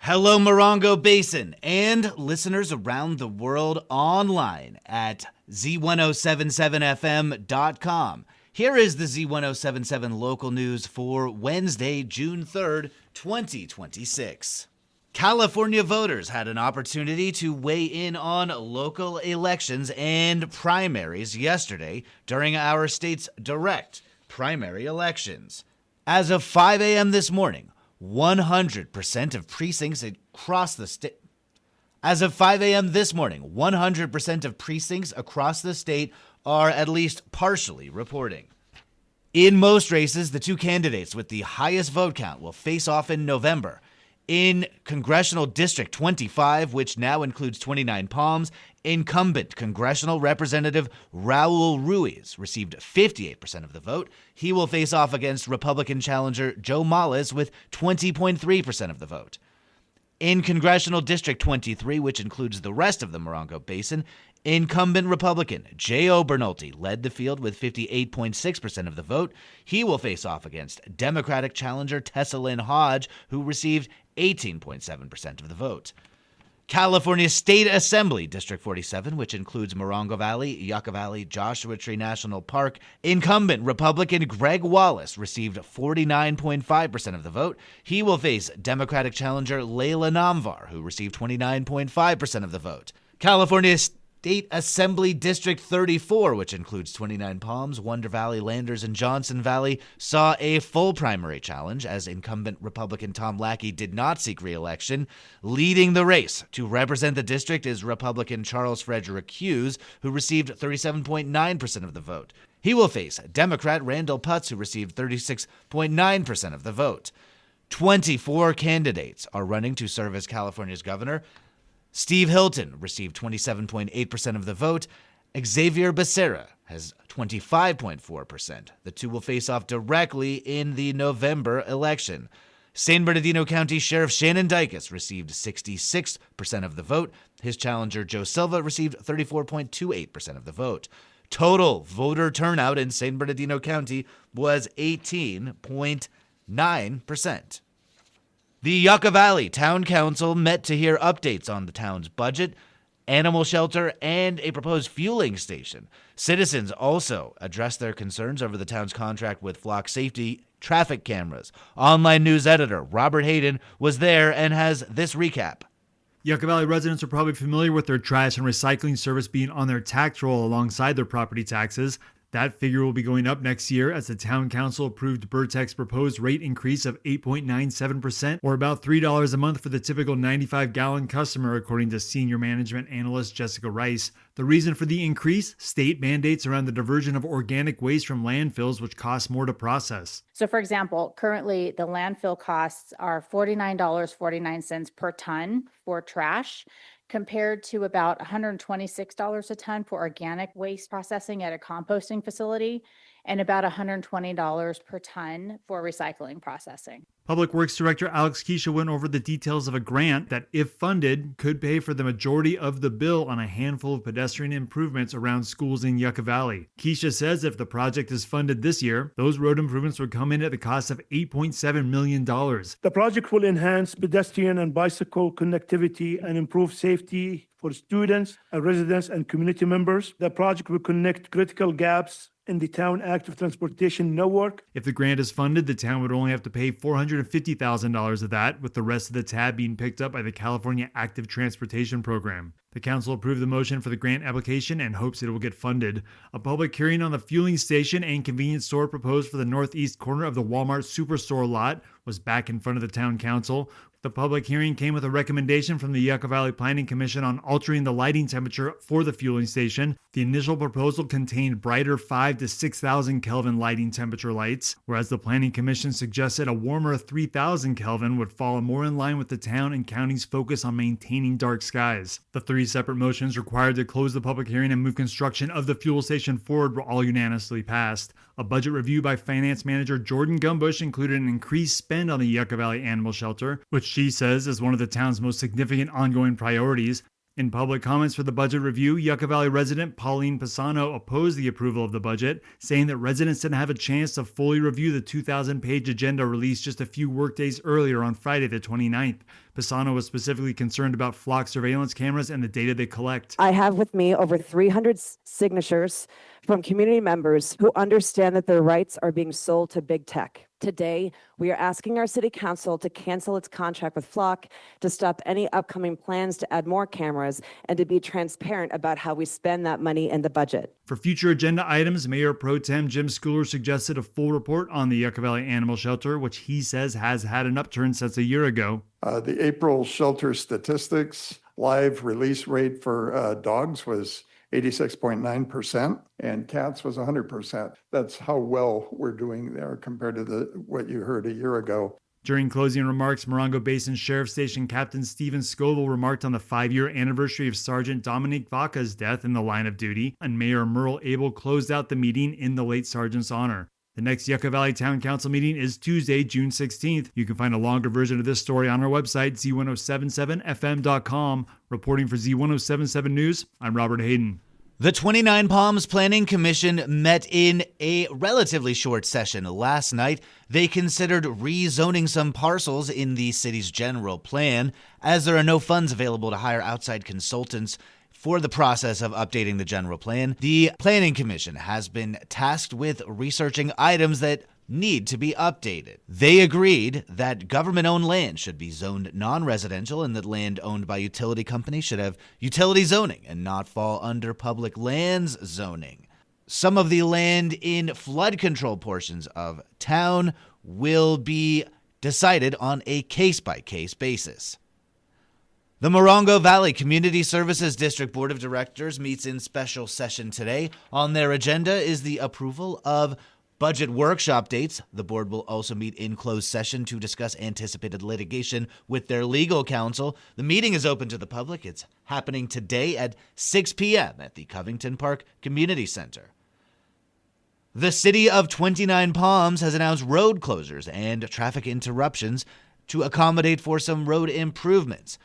Hello, Morongo Basin, and listeners around the world online at Z107.7 FM.com. Here is the Z107.7 Local News for Wednesday, June 3rd, 2026. California voters had an opportunity to weigh in on local elections and primaries yesterday during our state's direct primary elections. As of 5 a.m. this morning, 100% of precincts across the state. As of 5 a.m. this morning, 100% of precincts across the state are at least partially reporting. In most races, the two candidates with the highest vote count will face off in November. In Congressional District 25, which now includes 29 Palms, incumbent Congressional Representative Raul Ruiz received 58% of the vote. He will face off against Republican challenger Joe Malas with 20.3% of the vote. In Congressional District 23, which includes the rest of the Morongo Basin, incumbent Republican J.O. Bernolti led the field with 58.6% of the vote. He will face off against Democratic challenger Tessa Lynn Hodge, who received 18.7% of the vote. California State Assembly District 47, which includes Morongo Valley, Yucca Valley, Joshua Tree National Park, incumbent Republican Greg Wallace received 49.5% of the vote. He will face Democratic challenger Layla Namvar, who received 29.5% of the vote. California State Assembly District 34, which includes 29 Palms, Wonder Valley, Landers, and Johnson Valley, saw a full primary challenge as incumbent Republican Tom Lackey did not seek re-election. Leading the race to represent the district is Republican Charles Frederick Hughes, who received 37.9% of the vote. He will face Democrat Randall Putz, who received 36.9% of the vote. 24 candidates are running to serve as California's governor. Steve Hilton received 27.8% of the vote. Xavier Becerra has 25.4%. The two will face off directly in the November election. San Bernardino County Sheriff Shannon Dykes received 66% of the vote. His challenger Joe Silva received 34.28% of the vote. Total voter turnout in San Bernardino County was 18.9%. The Yucca Valley Town Council met to hear updates on the town's budget, animal shelter, and a proposed fueling station. Citizens also addressed their concerns over the town's contract with Flock Safety traffic cameras. Online news editor Robert Hayden was there and has this recap. Yucca Valley residents are probably familiar with their trash and recycling service being on their tax roll alongside their property taxes. That figure will be going up next year as the town council approved Burtech's proposed rate increase of 8.97%, or about $3 a month for the typical 95-gallon customer, according to senior management analyst Jessica Rice. The reason for the increase? State mandates around the diversion of organic waste from landfills, which costs more to process. So, for example, currently the landfill costs are $49.49 per ton for trash, compared to about $126 a ton for organic waste processing at a composting facility and about $120 per ton for recycling processing. Public Works Director Alex Keisha went over the details of a grant that, if funded, could pay for the majority of the bill on a handful of pedestrian improvements around schools in Yucca Valley. Keisha says if the project is funded this year, those road improvements would come in at the cost of $8.7 million. The project will enhance pedestrian and bicycle connectivity and improve safety for students, residents, and community members. The project will connect critical gaps in the town active transportation network. If the grant is funded, the town would only have to pay $450,000 of that, with the rest of the tab being picked up by the California Active Transportation Program. The council approved the motion for the grant application and hopes it will get funded. A public hearing on the fueling station and convenience store proposed for the northeast corner of the Walmart Superstore lot was back in front of the town council. The public hearing came with a recommendation from the Yucca Valley Planning Commission on altering the lighting temperature for the fueling station. The initial proposal contained brighter 5,000 to 6,000 Kelvin lighting temperature lights, whereas the Planning Commission suggested a warmer 3,000 Kelvin would fall more in line with the town and county's focus on maintaining dark skies. The three separate motions required to close the public hearing and move construction of the fuel station forward were all unanimously passed. A budget review by Finance Manager Jordan Gumbush included an increased spend on the Yucca Valley Animal Shelter, which she says is one of the town's most significant ongoing priorities. In public comments for the budget review, Yucca Valley resident Pauline Pisano opposed the approval of the budget, saying that residents didn't have a chance to fully review the 2,000-page agenda released just a few workdays earlier on Friday the 29th. Pisano was specifically concerned about flock surveillance cameras and the data they collect. I have with me over 300 signatures from community members who understand that their rights are being sold to big tech. Today, we are asking our city council to cancel its contract with Flock, to stop any upcoming plans to add more cameras, and to be transparent about how we spend that money in the budget. For future agenda items, Mayor Pro Tem Jim Schooler suggested a full report on the Yucca Valley Animal Shelter, which he says has had an upturn since a year ago. The April shelter statistics, live release rate for dogs was 86.9%, and cats was 100%. That's how well we're doing there compared to what you heard a year ago. During closing remarks, Morongo Basin Sheriff Station Captain Stephen Scoville remarked on the 5-year anniversary of Sergeant Dominique Vaca's death in the line of duty, and Mayor Merle Abel closed out the meeting in the late sergeant's honor. The next Yucca Valley Town Council meeting is Tuesday, June 16th. You can find a longer version of this story on our website, Z107.7fm.com. Reporting for Z107.7 News, I'm Robert Hayden. The 29 Palms Planning Commission met in a relatively short session last night. They considered rezoning some parcels in the city's general plan, as there are no funds available to hire outside consultants for the process of updating the general plan. The Planning Commission has been tasked with researching items that need to be updated. They agreed that government-owned land should be zoned non-residential and that land owned by utility companies should have utility zoning and not fall under public lands zoning. Some of the land in flood control portions of town will be decided on a case-by-case basis. The Morongo Valley Community Services District Board of Directors meets in special session today. On their agenda is the approval of budget workshop dates. The board will also meet in closed session to discuss anticipated litigation with their legal counsel. The meeting is open to the public. It's happening today at 6 p.m. at the Covington Park Community Center. The city of 29 Palms has announced road closures and traffic interruptions to accommodate for some road improvements.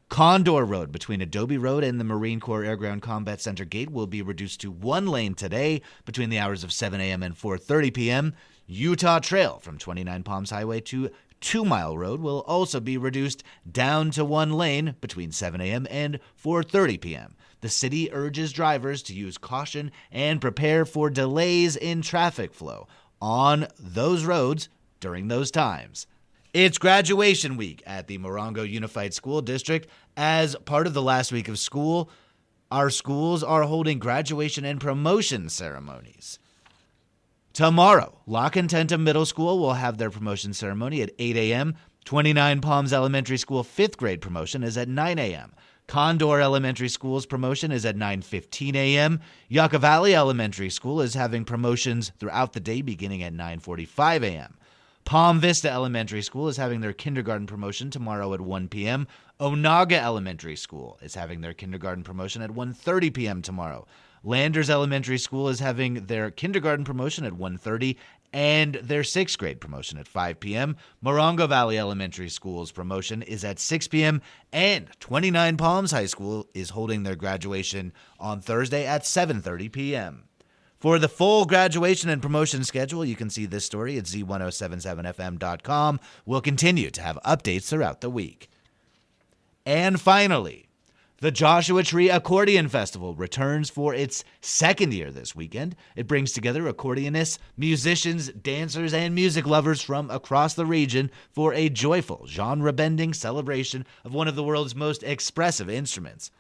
Condor Road between Adobe Road and the Marine Corps Air Ground Combat Center Gate will be reduced to 1 lane today between the hours of 7 a.m. and 4:30 p.m. Utah Trail from 29 Palms Highway to 2 Mile Road will also be reduced down to 1 lane between 7 a.m. and 4:30 p.m. The city urges drivers to use caution and prepare for delays in traffic flow on those roads during those times. It's graduation week at the Morongo Unified School District. As part of the last week of school, our schools are holding graduation and promotion ceremonies. Tomorrow, La Contenta Middle School will have their promotion ceremony at 8 a.m. 29 Palms Elementary School 5th grade promotion is at 9 a.m. Condor Elementary School's promotion is at 9:15 a.m. Yucca Valley Elementary School is having promotions throughout the day beginning at 9:45 a.m. Palm Vista Elementary School is having their kindergarten promotion tomorrow at 1 p.m. Onaga Elementary School is having their kindergarten promotion at 1:30 p.m. tomorrow. Landers Elementary School is having their kindergarten promotion at 1:30 and their 6th grade promotion at 5 p.m. Morongo Valley Elementary School's promotion is at 6 p.m. and 29 Palms High School is holding their graduation on Thursday at 7:30 p.m. For the full graduation and promotion schedule, you can see this story at Z107.7fm.com. We'll continue to have updates throughout the week. And finally, the Joshua Tree Accordion Festival returns for its 2nd year this weekend. It brings together accordionists, musicians, dancers, and music lovers from across the region for a joyful, genre-bending celebration of one of the world's most expressive instruments.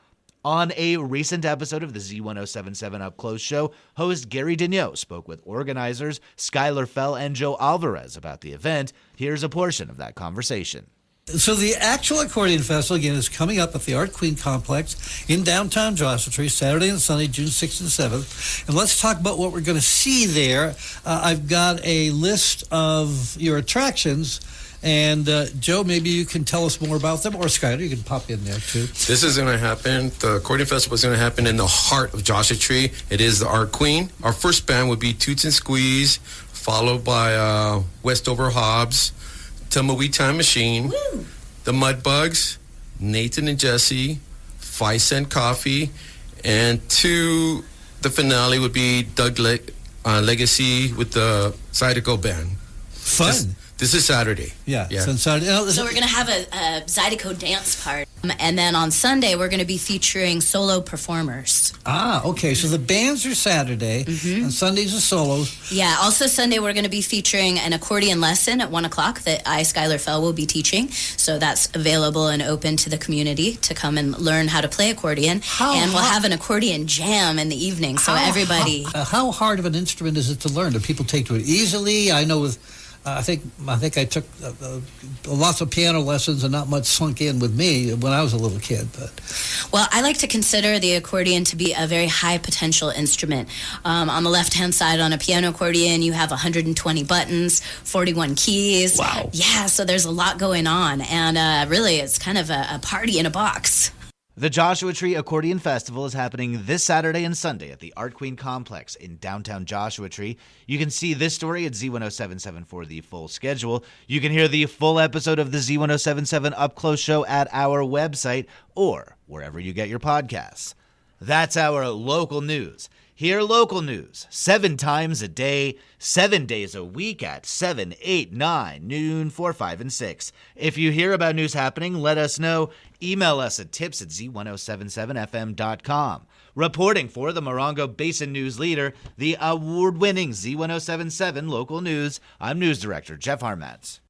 On a recent episode of the Z107.7 Up Close show, host Gary Daigneault spoke with organizers Skylar Fell and Joe Alvarez about the event. Here's a portion of that conversation. So the actual Accordion Festival, again, is coming up at the Art Queen Complex in downtown Joshua Tree, Saturday and Sunday, June 6th and 7th. And let's talk about what we're going to see there. I've got a list of your attractions. And Joe, maybe you can tell us more about them, or Skyler, you can pop in there too. This is going to happen. The Accordion Festival is going to happen in the heart of Joshua Tree. It is the Art Queen. Our first band would be Toots and Squeeze, followed by Westover Hobbs, Tumbleweed Time Machine, Woo! The Mudbugs, Nathan and Jesse, 5 Cent Coffee, and the finale would be Doug Legacy with the Zydeco Band. Fun. This is Saturday. Yeah. Yeah. So Saturday. So we're going to have a Zydeco dance part. And then on Sunday, we're going to be featuring solo performers. Okay. So the bands are Saturday, and Sundays are solos. Yeah. Also Sunday, we're going to be featuring an accordion lesson at 1 o'clock that I, Skylar Fell, will be teaching. So that's available and open to the community to come and learn how to play accordion. And we'll have an accordion jam in the evening. So everybody. How hard of an instrument is it to learn? Do people take to it easily? I know with. I think I took lots of piano lessons and not much sunk in with me when I was a little kid. But Well, I like to consider the accordion to be a very high potential instrument. On the left-hand side on a piano accordion, you have 120 buttons, 41 keys. Wow. Yeah, so there's a lot going on. And really, it's kind of a party in a box. The Joshua Tree Accordion Festival is happening this Saturday and Sunday at the Art Queen Complex in downtown Joshua Tree. You can see this story at Z107.7 for the full schedule. You can hear the full episode of the Z107.7 Up Close show at our website or wherever you get your podcasts. That's our local news. Hear local news 7 times a day, 7 days a week at 7, 8, 9, noon, 4, 5, and 6. If you hear about news happening, let us know. Email us at tips@z1077fm.com. Reporting for the Morongo Basin News Leader, the award-winning Z107.7 Local News, I'm News Director Jeff Harmatz.